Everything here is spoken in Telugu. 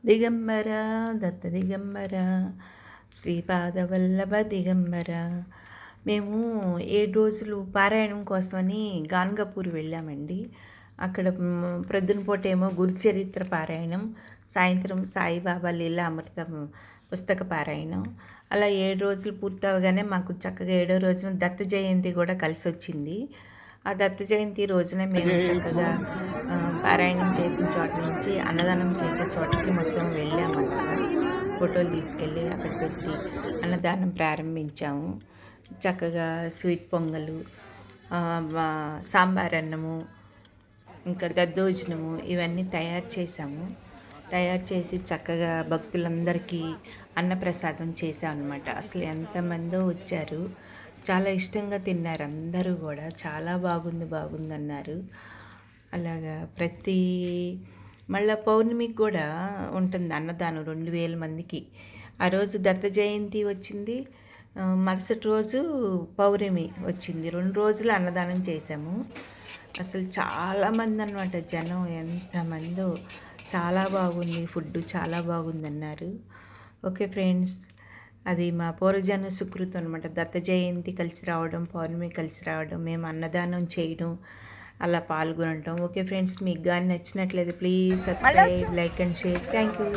దిగంబర దత్త దిగంబర శ్రీపాదవల్లభ దిగంబర. మేము 7 రోజులు పారాయణం కోసమని గాన్గపూర్ వెళ్ళామండి. అక్కడ ప్రొద్దున పూట ఏమో గురుచరిత్ర పారాయణం, సాయంత్రం సాయిబాబా లీలా అమృతం పుస్తక పారాయణం. అలా 7 రోజులు పూర్తవగానే మాకు చక్కగా 7వ రోజున దత్త జయంతి కూడా కలిసి వచ్చింది. ఆ దత్త జయంతి రోజున మేము చక్కగా పారాయణం చేసిన చోట నుంచి అన్నదానం చేసే చోటకి మొత్తం వెళ్ళామన్నమాట. ఫోటోలు తీసుకెళ్ళి అక్కడ పెట్టి అన్నదానం ప్రారంభించాము. చక్కగా స్వీట్ పొంగలు, సాంబార్ అన్నము, ఇంకా దద్దోజనము ఇవన్నీ తయారు చేసి చక్కగా భక్తులందరికీ అన్నప్రసాదం చేసాం అనమాట. అసలు ఎంతమందో వచ్చారు, చాలా ఇష్టంగా తిన్నారు అందరూ కూడా. చాలా బాగుంది అన్నారు. అలాగా మళ్ళీ పౌర్ణమికి కూడా ఉంటుంది అన్నదానం 2000 మందికి. ఆ రోజు దత్త జయంతి వచ్చింది, మరుసటి రోజు పౌర్ణమి వచ్చింది. 2 రోజులు అన్నదానం చేశాము. అసలు చాలామంది అన్నమాట, జనం ఎంతమందో. చాలా బాగుంది, ఫుడ్ చాలా బాగుంది అన్నారు. ఓకే ఫ్రెండ్స్, అది మా పూర్వజన్మ సుకృతం అనమాట. దత్త జయంతి కలిసి రావడం, పౌర్ణమి కలిసి రావడం, మేము అన్నదానం చేయడం, అలా పాల్గొనడం. ఓకే ఫ్రెండ్స్, మీకు కానీ నచ్చినట్లయితే please subscribe, like and share. Thank you.